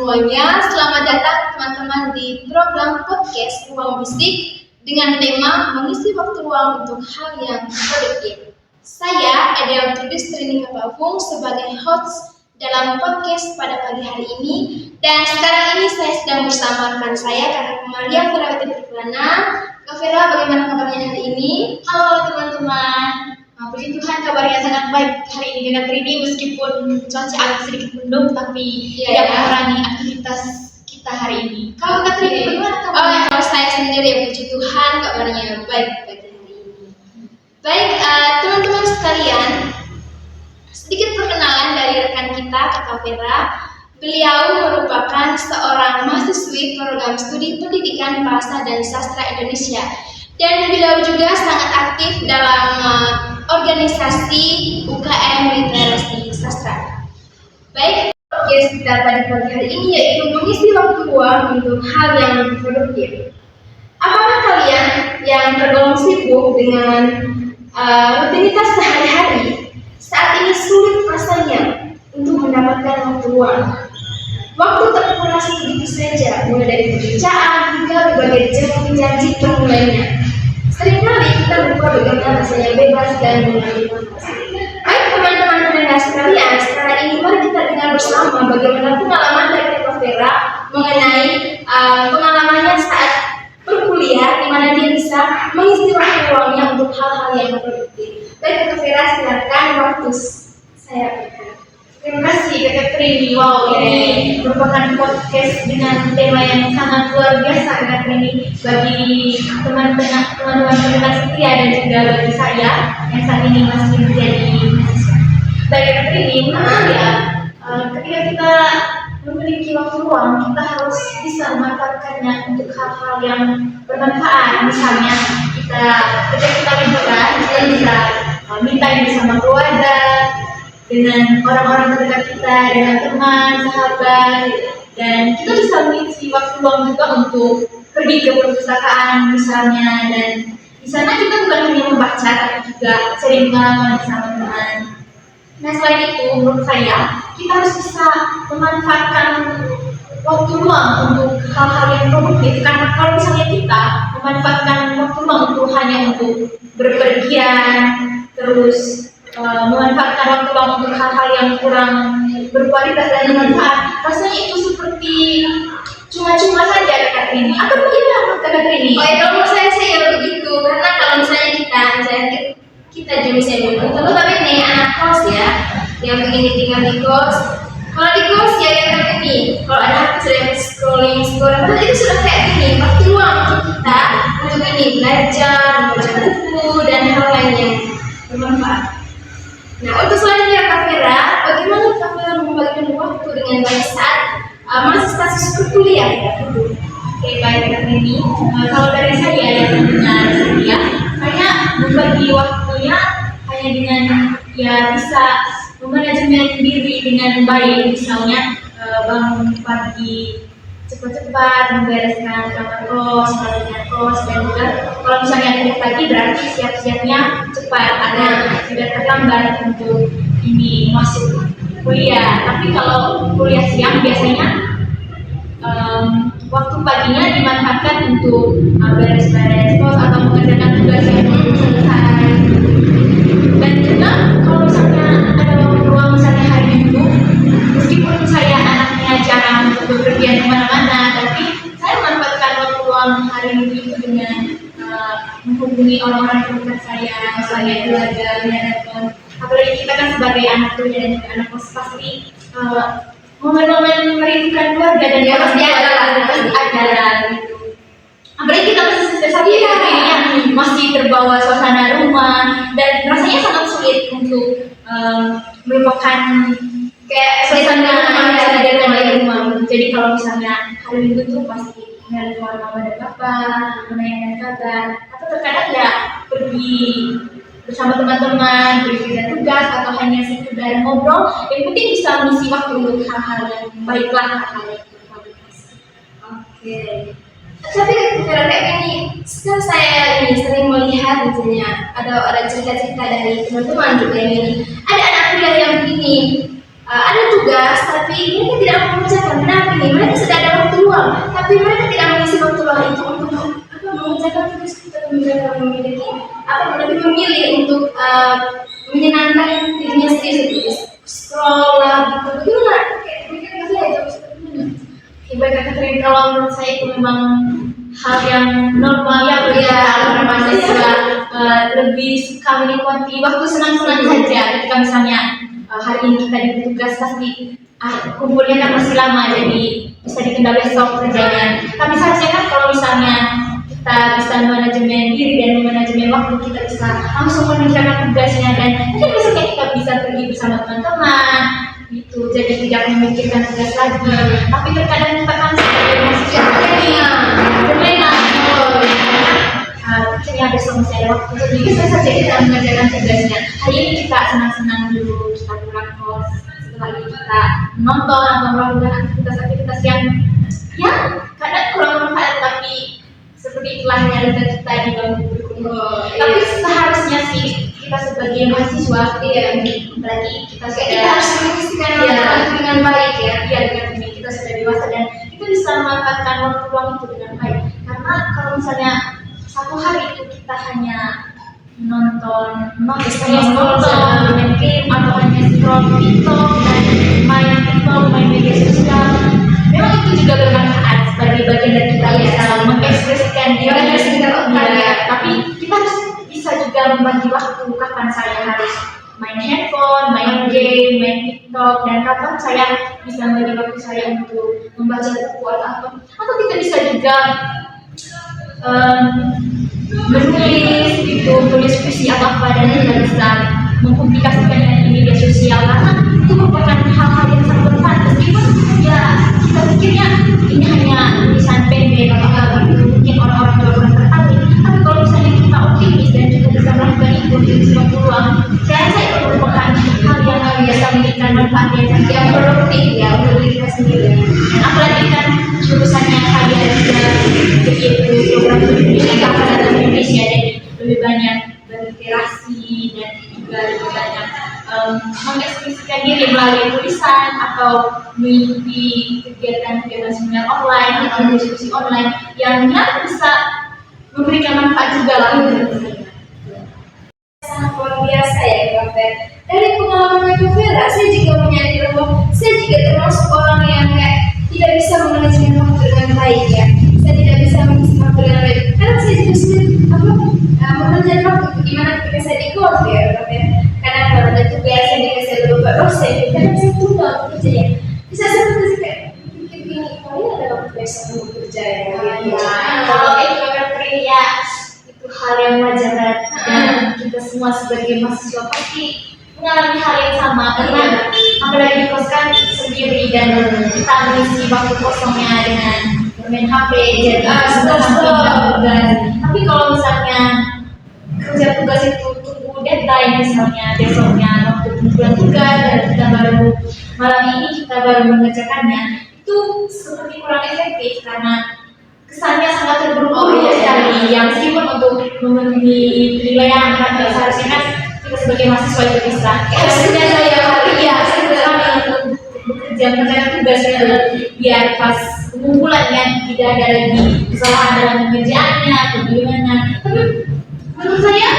semuanya, selamat datang teman-teman di program podcast Ruang Bisik dengan tema mengisi waktu luang untuk hal yang produktif. Saya Adel Trubistrini Kapavung sebagai host dalam podcast pada pagi hari ini, dan sekarang ini saya sedang bersama rekan saya Kakak Maria Ferawati Triplana. Kak Vera, bagaimana kabarnya hari ini? Halo teman-teman. Puji Tuhan kabarnya sangat baik hari ini dengan Trini, meskipun cuaca agak sedikit mendung tapi tidak mengurangi aktivitas kita hari ini. Kalau Kak Trini bagaimana kabarnya? Kalau saya sendiri, puji Tuhan kabarnya baik pagi hari ini. Baik, teman-teman sekalian, sedikit perkenalan dari rekan kita Kak Vera. Beliau merupakan seorang mahasiswi program studi pendidikan bahasa dan sastra Indonesia, dan beliau juga sangat aktif dalam organisasi UKM Literasi Sastra. Baik, podcast kita pada pagi hari ini yaitu mengisi waktu luang untuk hal yang produktif. Apakah kalian yang tergolong sibuk dengan rutinitas sehari-hari saat ini sulit rasanya untuk mendapatkan waktu luang? Waktu terkuras begitu saja, mulai dari pekerjaan hingga berbagai janji lainnya. Seringkali kita lupa bagaimana rasanya bebas dan mengambil nafas. Baik teman-teman pendengar sekalian, sekarang ini mari kita dengar bersama bagaimana pengalaman dari Kak Vera mengenai pengalamannya saat berkuliah, di mana dia bisa mengisi waktu luangnya untuk hal-hal yang produktif. Baik Kak Vera, silakan waktu saya berikan. Terima kasih Kakak Trini. Wow, ini merupakan podcast dengan tema yang sangat luar biasa Kakak Trini, bagi teman-teman pendengar setia dan juga bagi saya yang saat ini masih menjadi mahasiswa. Baik Kakak Trini, menurut saya ketika kita memiliki waktu luang, kita harus bisa memanfaatkannya untuk hal-hal yang bermanfaat. Misalnya ketika kita liburan, kita bisa minta bersama keluarga, dengan orang-orang terdekat kita, dengan teman, sahabat, dan kita bisa mengisi waktu luang juga untuk pergi ke perpustakaan misalnya, dan di sana kita bukan hanya membaca tapi juga sharing pengalaman bersama teman. Nah, selain itu menurut saya kita harus bisa memanfaatkan waktu luang untuk hal-hal yang produktif, karena kalau misalnya kita memanfaatkan waktu luang untuk hanya untuk berpergian, terus memanfaatkan waktu luang untuk hal-hal yang kurang berkualitas dan bermanfaat, rasanya itu seperti cuma-cuma saja Kak Trini. Atau bagaimana Kak Trini? Oh ya, kalau menurut saya begitu, karena kalau misalnya kita jenis yang begitu, tapi nih anak kos ya, yang begini tinggal di kos. Kalau di kos ya kayak gini, kalau ada HP sudah scrolling, itu sudah kayak gini, waktu luang untuk kita untuk ini belajar, membaca buku dan hal lainnya bermanfaat. Nah, untuk selanjutnya Kak Vera, bagaimana Kak Vera membagikan waktu dengan baik saat masih status berkuliah ya? Oke, baik Kak Trini. Kalau dari saya yang mendengar saya membagi waktunya hanya dengan bisa memanajemen diri dengan baik. Misalnya bangun pagi cepat-cepat, membereskan kamar kos, dan juga kalau misalnya ada pagi berarti siap-siapnya cepat, ada tidak terlambat untuk ini masuk kuliah. Tapi kalau kuliah siang biasanya waktu paginya dimanfaatkan untuk beres-beres kos atau mengerjakan tugas yang belum selesai. Dan juga kalau misalnya ada waktu luang, misalnya hari Minggu, meskipun saya anaknya jarang untuk bepergian kemana-mana, tapi saya memanfaatkan waktu luang hari Minggu itu dengan menghubungi orang-orang terdekat saya, misalnya keluarga, teman. Apalagi kita kan sebagai anak kuliah dan juga anak kos, pasti momen-momen merindukan keluarga dan pasti ada gitu. Apalagi kita masih terbawa suasana rumah, dan rasanya sangat sulit untuk melupakan kayak suasana dari rumah. Jadi kalau misalnya hari Minggu tuh pasti nelfon mama dan papa, menanyakan kabar, atau terkadang ya pergi bersama teman-teman, berkerja tugas, atau hanya sekedar ngobrol. Yang penting bisa mengisi waktu untuk hal-hal yang baiklah, hal-hal yang berkualitas. Oke. Tapi kalau kayak gini, sekarang saya ini sering melihat misalnya ada cerita-cerita dari teman-teman juga ini. Ada anak kuliah yang begini, ada tugas tapi mereka tidak mengerjakan. Kenapa ini? Mereka sudah ada waktu luang, tapi mereka tidak mengisi waktu luang itu untuk mengerjakan tugas kita. Mereka memiliki lebih memilih untuk menyenangkan dirinya sendiri, scroll lah gitu. Bagaimana? Kayak mereka nggak tahu itu seperti mana. Baik kata Trin, kalau menurut saya itu memang hal yang normal ya bagi para mahasiswa, lebih suka menikmati waktu senang-senang saja ketika misalnya hari ini kita diberi tugas pasti kumpulnya kan masih lama jadi bisa ditunda besok kerjanya. Tapi seharusnya kan kalau misalnya kita bisa manajemen diri dan manajemen waktu, kita bisa langsung mengerjakan tugasnya dan mungkin besoknya kita bisa pergi bersama teman-teman itu, jadi tidak memikirkan tugas lagi. Tapi terkadang kita kan sebagai mahasiswa terlena akhirnya besok masih ada waktu, jadi bisa saja kita mengerjakan tugasnya. Hari ini kita senang-senang dulu, kita pulang kos, setelah itu kita nonton atau melakukan aktivitas yang ya kadang kurang bermanfaat, tapi seperti itulah realita kita di bangku berkuliah. Tapi seharusnya sih kita sebagai mahasiswa, apalagi kita harus mengisikan waktu dengan baik ya. Iya, dengan ini kita sudah dewasa dan kita bisa memanfaatkan waktu luang itu dengan baik. Karena kalau misalnya satu hari itu kita hanya nonton main game atau hanya scroll TikTok dan main TikTok, main media sosial, memang itu juga bermanfaat sebagai bagian dari kita bisa mengekspresikan diri sekitar ya. Tapi kita harus bisa juga membagi waktu, kapan saya harus main handphone, main game, main TikTok, dan kapan saya bisa membagi waktu saya untuk membaca buku atau kita bisa juga menulis itu, tulis puisi apa dan kita bisa mempublikasikannya di media sosial, karena itu merupakan hal-hal yang sangat bermanfaat. Meskipun ya kita pikirnya ini hanya tulisan pendek atau mungkin orang-orang juga kurang tertarik, tapi kalau misalnya kita optimis dan juga bisa melakukan itu di semua peluang, saya rasa itu merupakan hal yang biasa memberikan manfaat yang produktif ya untuk diri kita sendiri. Dan apalagi kan jurusannya kalian juga begitu program pendidikan bahasa Indonesia, jadi lebih banyak berliterasi dan juga lebih banyak mengekspresikan diri melalui tulisan atau mengikuti kegiatan-kegiatan seminar online atau diskusi online yang bisa memberikan manfaat juga lah. Sangat luar biasa ya Kak Fer. Dari pengalaman Kak Vera, saya juga menyadari bahwa saya juga termasuk orang yang kayak tidak bisa memanajemen waktu dengan baik ya. Saya tidak bisa mengisi waktu dengan baik karena saya juga sulit mengerjakan waktu gimana ketika saya di golf ya Kak Fer. Karena kalau ada tugas yang dikasih beberapa dosen, kadang saya tunda untuk kerja ya. Bisa seperti kayak pikir gini, kalau ada waktu besok untuk kerja ya. Kalau itu ya itu hal yang wajar dan kita semua sebagai mahasiswa pasti mengalami hal yang sama, karena apalagi di kos kan sendiri dan kita mengisi waktu kosongnya dengan bermain HP jadi tapi kalau misalnya kerja tugas itu tunggu deadline, misalnya besoknya waktu pengumpulan tugas dan kita baru malam ini kita baru mengerjakannya, itu seperti kurang efektif karena kesannya sangat terburu-buru sekali. Yang meskipun untuk memenuhi penilaian kan seharusnya kan kita sebagai mahasiswa itu bisa. Harusnya saya untuk bekerja mengerjakan tugasnya biar pas pengumpulannya tidak ada lagi kesalahan dalam pengerjaannya atau bagaimana. Tapi menurut saya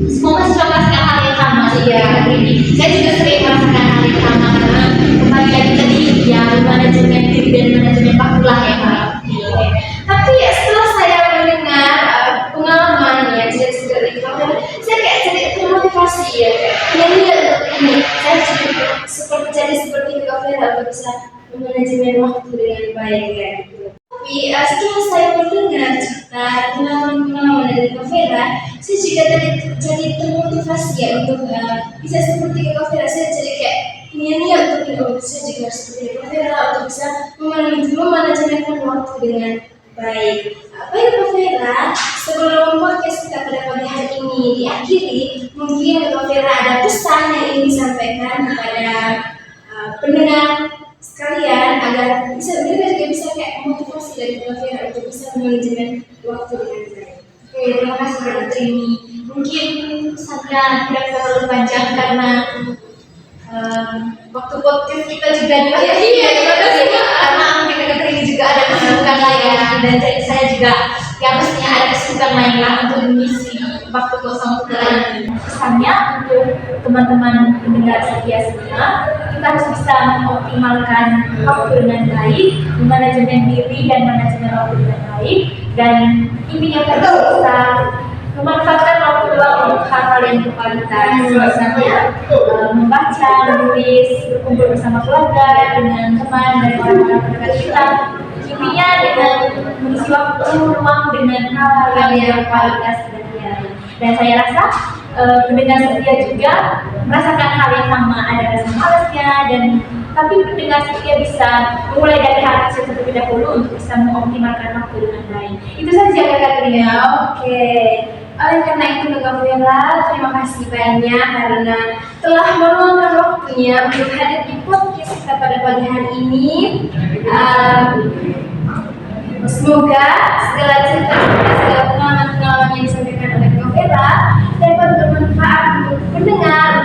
semua mahasiswa pasti hal yang sama sih ya. Ini saya juga sering merasakan hal yang sama karena kembali lagi tadi ya manajemen diri dan manajemen waktu lah ya. Tapi setelah saya mendengar pengalaman ya cerita dari kamu, saya kayak jadi termotivasi ya. Ini saya jadi seperti Kak Vera untuk bisa memanajemen waktu dengan baik ya. Tapi setelah saya mendengar cerita pengalaman dari Kak Vera, saya juga jadi termotivasi ya untuk bisa seperti Kak Vera. Saya jadi kayak niat untuk saya juga harus seperti Kak Vera untuk bisa memanajemen waktu dengan baik. Baik Kak Vera, sebelum podcast kita pada pagi hari ini diakhiri, mungkin Kak Vera ada pesan yang ingin disampaikan kepada pendengar sekalian agar mereka juga bisa kayak motivasi dari Kak Vera untuk bisa manajemen waktu dengan baik. Oke, terima kasih Kak Trini. Mungkin pesannya tidak terlalu panjang karena waktu podcast kita juga Iya, karena mungkin dekat ini juga ada kesibukan lain dan saya juga ya mestinya ada kesibukan lain lah untuk mengisi waktu kosong kita ini. Pesannya untuk teman-teman pendengar setia semua, kita harus bisa mengoptimalkan waktu dengan baik, manajemen diri dan manajemen waktu dengan baik, dan intinya kita bisa memanfaatkan waktu luang untuk hal-hal yang berkualitas, misalnya membaca, menulis, berkumpul bersama keluarga, dengan teman dan orang-orang terdekat kita. Intinya dengan mengisi waktu luang dengan hal-hal yang berkualitas dan baik. Dan saya rasa pendengar setia juga merasakan hal yang sama, ada rasa malasnya, dan tapi pendengar setia bisa mulai dari hal kecil terlebih dahulu untuk bisa mengoptimalkan waktu dengan baik. Itu saja Kak Trina. Oke. Oleh karena itu Kak Vera, terima kasih banyak karena telah meluangkan waktunya untuk hadir di podcast kita pada pagi hari ini. Semoga segala cerita-cerita, segala pengalaman-pengalaman yang disampaikan oleh Kak Vera dapat bermanfaat untuk pendengar